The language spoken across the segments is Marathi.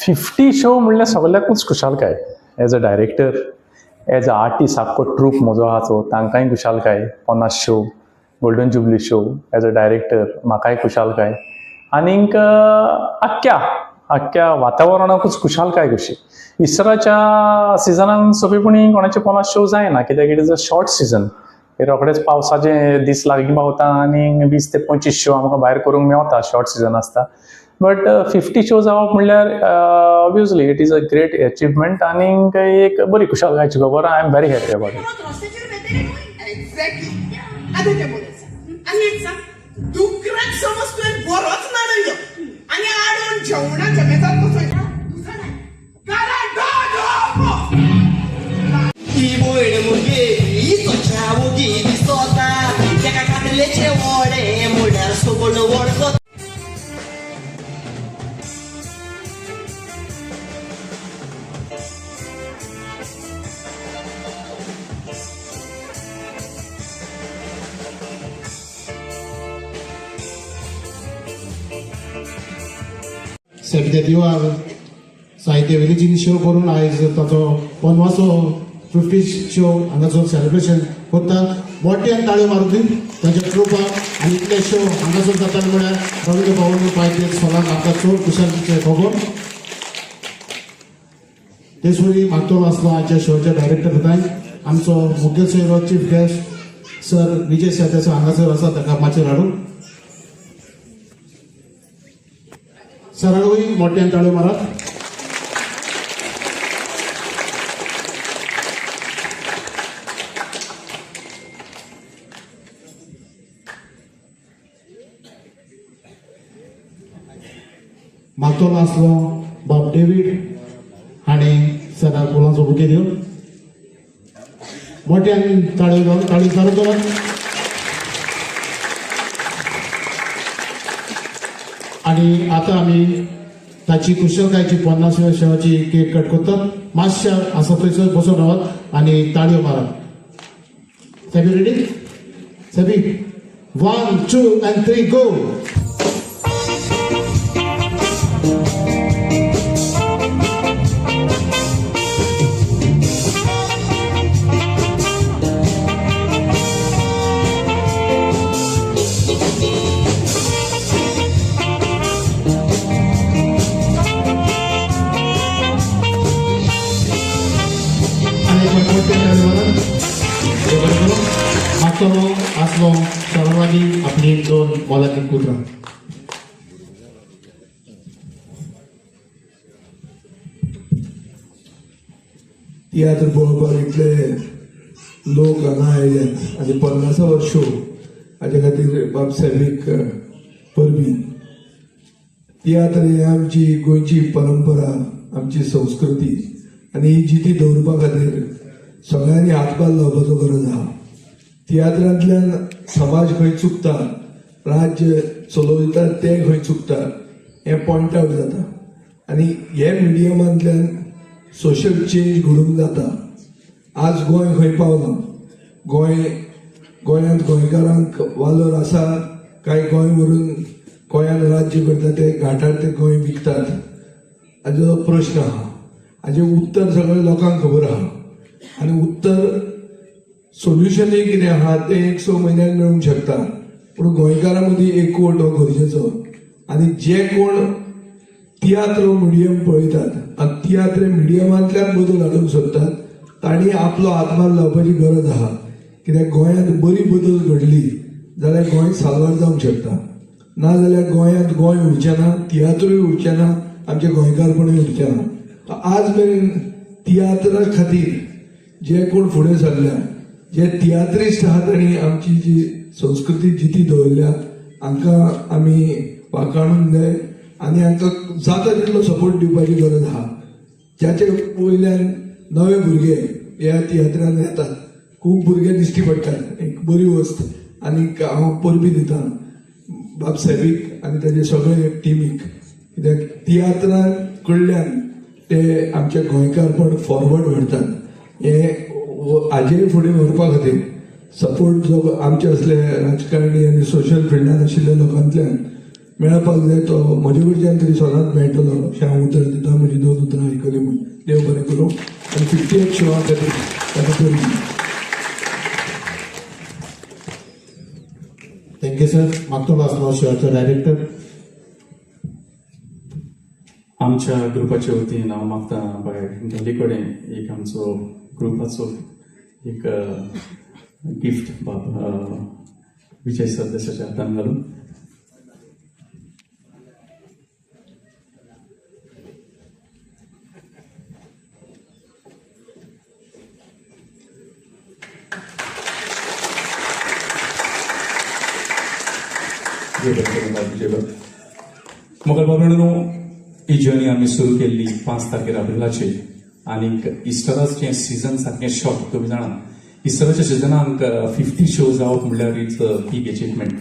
50 शो म्हणल्यार सगळ्याकूच खुशालकाय. As a director, as a artist, आख्खो ट्रूप म्हजो आहा चो तांकांय खुशालकाय. 50 show, golden jubilee show, as a director म्हाकाय खुशालकाय. आनीक आख्ख्या वातावरणाकूच खुशालकाय कशी. इसराच्या सिजनाक सोंपेपणी कोणाचे 50 शो जायना, कित्याक it is a short season. रोखडेच पावसाचे दीस लागीं पावता आनी 20 ते 25 शो आमकां भायर करूंक मेवता शॉर्ट सिजन आसता. बट 50 शो जावप म्हणल्यार obviously it is a great achievement आनीक एक बरी खुशालकायची खबर. I am very happy about it. सध्या दिवार साहित्य वेलीची शो करून आयज ताचो 50 शो हांगाचो सेलिब्रेशन करता. मोठ्यान ताळयो मारून ताच्या ट्रुपाक आनी इतले शो हांगासर जाताले म्हळ्यार रवींद्र भवन पायते सोलाक आमकां चड खुशालकेचे खबर. तेसुरी मागतो आसलो आजच्या शोच्या डायरेक्टर जाताय आमचो मुखेल सोयरो chief guest sir Vijay Sardesai हांगासर आसा, ताका माचयेर हाडून सरांकूय मोठ्यान ताळयो मारात. मागतो आसलो बाब डेव्हिड हाणें सराक फुलांचो बुके दिवन मोठ्यान ताळयो घेवन ताळी चालू करत. आणि आता आमी ताची कुशलकायची 50व्या शोची केक कट करतात. मातशा आसा थंयसर बसून रावात आनी ताळयो मारात. सभी रेडी? सभी 1, 2 and 3 गो. आसलो सरांनी आपली 2 मोलाची कुत्रां. तियात्र पळोवपाक इतले लोक हांगा आयल्यात आनी 50 शो हाजे खातीर बाब साहेबीक परबीं. तियात्र ही आमची गोंयची परंपरा, आमची संस्कृती आनी ही जिती दवरपा खातीर सगळ्यांनी हातभार लावपाचो गरज आहा. तियात्रांतल्यान समाज खंय चुकता, राज्य चलोवतात ते खंय चुकता हें पॉयंट आवट जाता. आनी हे मिडियमांतल्यान सोशल चेंज घडूंक जाता. आज गोंय खंय पावलां. गोंयांत गोंयकारांक वालोर आसा काय गोंय व्हरून गोंयान राज्य करता ते घाटार ते गोंय विकतात हाजो प्रश्न आहा. हाजें उत्तर सगळ्या लोकांक खबर आहा. आनी उत्तर सोल्युशनय कितें आहा तें 1-6 म्हयन्यान मेळूंक शकता. पूण गोंयकारां मदीं एकवट हो गरजेचो. आनी जे कोण तियात्र मिडियम पळयतात आनी तियात्र मिडियमांतल्यान बदल हाडूंक सोदतात तांणी आपलो हातभार लावपाची गरज आहा. कित्याक गोंयांत बरी बदल घडली जाल्यार गोंय साल्वार जावंक शकता. नाजाल्यार गोंयांत गोंय उरचें ना, तियात्रूय उरचें ना, आमचें गोंयकारपणूय उरचें ना. आज मेरेन तियात्रा खातीर जे कोण फुडें सरल्या, जे तियात्रिस्ट आहात तांणी आमची जी संस्कृती जिती दवरल्या हांकां आमी वाखाणूंक जाय आनी हांकां जाता तितलो सपोर्ट दिवपाची गरज आहा. ज्याचे वयल्यान नवे भुरगे ह्या तियात्रांत येतात. खूब भुरगे दिश्टी पडटात. एक बरी वस्त. आनीक हांव परबी दिता बाब साहेबीक आनी ताचे सगळे टिमीक. कित्याक तियात्रा कडल्यान ते आमचे गोंयकारपण फॉरवर्ड व्हरतात. हे हाजेय फुडें व्हरपा खातीर सपोर्ट जो आमचे असले राजकारणी आनी सोशल फिल्डांत आशिल्ल्या लोकांतल्यान मेळपाक जाय तो म्हजे कडच्यान तरी सदांच मेळटलो अशें हांव उतर दिता. म्हजी 2 उतरां आयकली म्हूण देव बरें करूं. आनी 58 शो खातीर थँक्यू सर. मागतो लास्ट शोचा डायरेक्टर. आमच्या ग्रुपाच्या वतीन हांव मागता बाय गल्ली कडेन एक आमचो ग्रुपाचो एक गिफ्ट विजय सरदेसाच्या हातान घालून. मोगल बाबरांनो, ही जर्नी आमी सुरू केल्ली 5 तारखेर एप्रिलाची. आनीक इस्टराचें सीझन सारकें शॉक. तुमी जाणा इस्टराच्या सिजनाक 50 शो जावप म्हणल्यार इट्स अ बीग अचिवमेंट.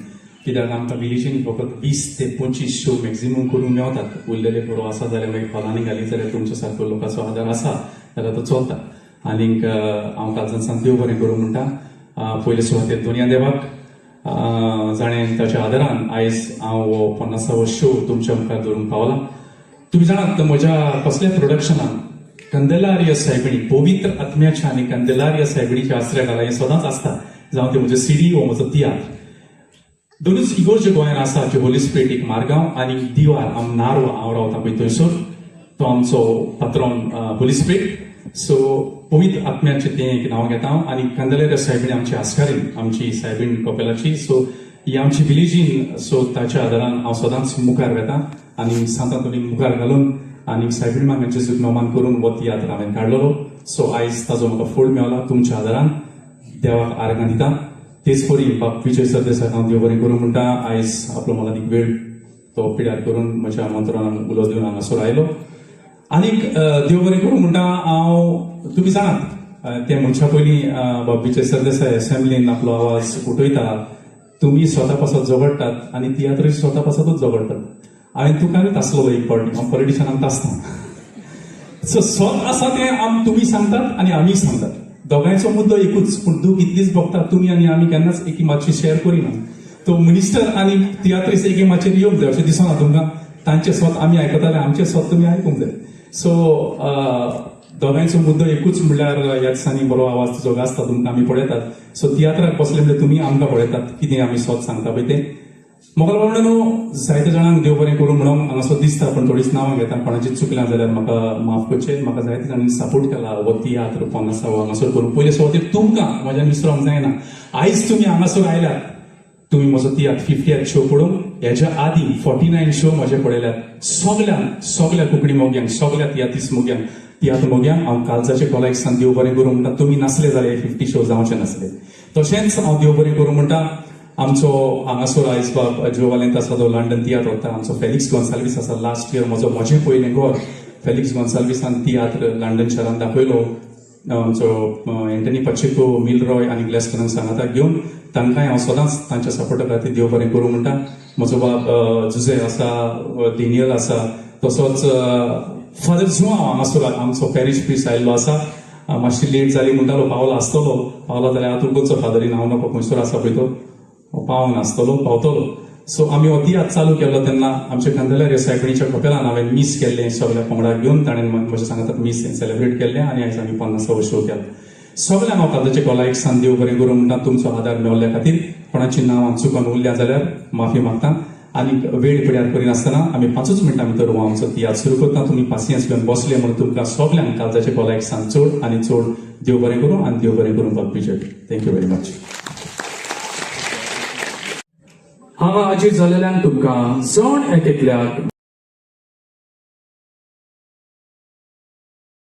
कित्याक आमकां विलेजीन फकत 20 ते 25 शो मॅक्झिमम करून मेवतात. उरलेले बरो आसा जाल्यार मागीर हॉलांनी घाली जाल्यार तुमच्या सारको लोकांचो आदार आसा जाल्यार तो चलता. आनीक हांव कालजान देव बरें करूं म्हणटा. पयले सुवातेर दोनया देवाक जाणें ताच्या आदारान आयज हांव 50वो शो तुमच्या मुखार दवरूंक पावला. तुम्ही जाणात म्हज्या कसल्या प्रोडक्शनान कंदेलार्य सायबिणी, पवित्र आत्म्याच्या आनी कंदेलार्य सायबिणीच्या आश्रय घाला हें सदांच आसता. जावं ते म्हजे सीडी वो म्हजो तियात्र. दोनूच इगोर्ज जे गोंयांत आसा, जे होली स्पिरीट एक मारगांव आनी दिवार नारवा हांव रावता पळय थंयसर. तो आमचो पात्रोन होली स्पिरीट. सो पवित्र आत्म्याचे तें एक नांव घेता हांव. आनी कंदेलार्य सायबिणी आमची आस्कारीन, आमची सायबीण कपेलाची. सो ही आमची विलेजीन. सो ताच्या आदारान हांव सदांच मुखार वेता आनी सांता तुमी मुखार घालून आनी सायबीण मागांचे सुखनोमान करून वो तियात्र हांवें काडलेलो. सो आयज ताजो म्हाका फळ मेवला तुमच्या आदारान. देवाक आर्गां दिता. तेच परी बाप विजय सरदेसाक हांव देव बरें करूं म्हणटा. आयज आपलो मोलादीक वेळ तो पिड्यार करून म्हज्या आमंत्रणान उलो दिवन हांगासर आयलो. आनीक देव बरें करूं म्हणटा हांव. तुमी जाणात ते म्हणच्या पयलीं बाप विजय सरदेसाय असेंब्लीन आपलो आवाज उठयता. तुमी स्वता पासत झगडटात आनी तियात्र स्वता पासतूच झगडटात. हांवें तुकांच आसलो एक फावटी, हांव पॉलिटिशनांत आसता. सो स्वत आसा तें तुमी सांगतात आनी आमी सांगतात. दोगांयचो मुद्दो एकूच, पूण दूख इतलीच भोगतात तुमी आनी आमी केन्नाच एकीमाची शेअर करिना. तो मिनिस्टर आनी तियात्रीस एकीमाचेर येवंक जाय अशें दिसना तुमकां. तांचे स्वत आमी आयकताले, आमचे स्वत तुमी आयकूंक जाय. सो दोगांयचो मुद्दो एकूच म्हणल्यार ह्या दिसांनी बरो आवाज तुजो गाजता तुमकां आमी पळयतात. सो तियात्राक बसले म्हणजे तुमी आमकां पळयतात कितें आमी स्वत सांगता पळय तें. मोगल बाबरांनो, जायते जाणांक देव बरें करूं म्हणून हांगासर दिसता, पण थोडीच नांवां घेता. कोणाची चुकल्यां जाल्यार म्हाका माफ करचें. म्हाका जायते जाणांनी सपोर्ट केला हो तियात्र 50वो हांगासर करूं. पयले सुवातेर तुमकां म्हज्यान विसरोंक जायना. आयज तुमी हांगासर आयल्यात, तुमी म्हजो तियात्र 50th शो पळोवंक. हेच्या आदीं 49 शो म्हजे पळयल्यात. सगळ्या कोंकणी मोग्यांक, सगळ्या तियात्रीस मोग्यांक, तियात्र मोग्यांक हांव कालजाचे कॉलाक सांग देव बरें करूं म्हणटा. तुमी नासले जाल्यार 50 शो जावचे नासले. तशेंच हांव देव बरें करूं म्हणटा. आमचो हांगासर आयज बाब जो वालेंत आसा तो लंडन तियात्र वता. आमचो फेलिक्स गोन्साल्वीस आसा. लास्ट इयर म्हजें पयलें घर फेलिक्स गोन्साल्वीसान तियात्र लंडन शारांत दाखयलो. आमचो एंटनी पचेको, मिलरॉय आनी ग्लेस्टनांक सांगाता घेवन तांकांय हांव सदांच तांच्या सपोर्टा खातीर देव बरें करूं म्हणटा. म्हजो बाब जुजे आसा, डेनियल आसा. तसोच फादर जुआंव हांगासर आमचो पॅरिश प्रीस्ट आयिल्लो आसा. मातशी लेट जाली म्हणटालो, पावला आसतलो. पावला जाल्यार हातूंकच फादरीन हांव नाका खंयसर आसा पळय तो पावंक नासतलो, पावतलो. सो आमी हो तियात्र चालू केल्लो तेन्ना आमचे कंदेलार्य सायबिणीच्या कपेलान हांवें मीस केल्लें. सगळ्या पंगडाक घेवन ताणें म्हज्या सांगातात मीस सेलिब्रेट केल्लें आनी आयज आमी 50वो शो केला. सगळ्यांक हांव कालजाचे कॉलाक सांग देव बरें करूं म्हणटा. तुमचो आदार मेवल्ल्या खातीर कोणाची नांवां चुकून उरल्या जाल्यार माफी मागता. आनी वेळ पिड्यार करिनासतना आमी 5 मिनटां भितर हो आमचो तियात्र सुरू करता. तुमी पासियेंस घेवन बसले म्हणून तुमकां सगळ्यांक कालजाचे कॉलाक सांग चड आनी चड देव बरें करूं आनी देव बरें करूं बाब विजय. Thank you very much. हांगा हाजीर जालेल्यांक तुमकां जण एक एकल्याक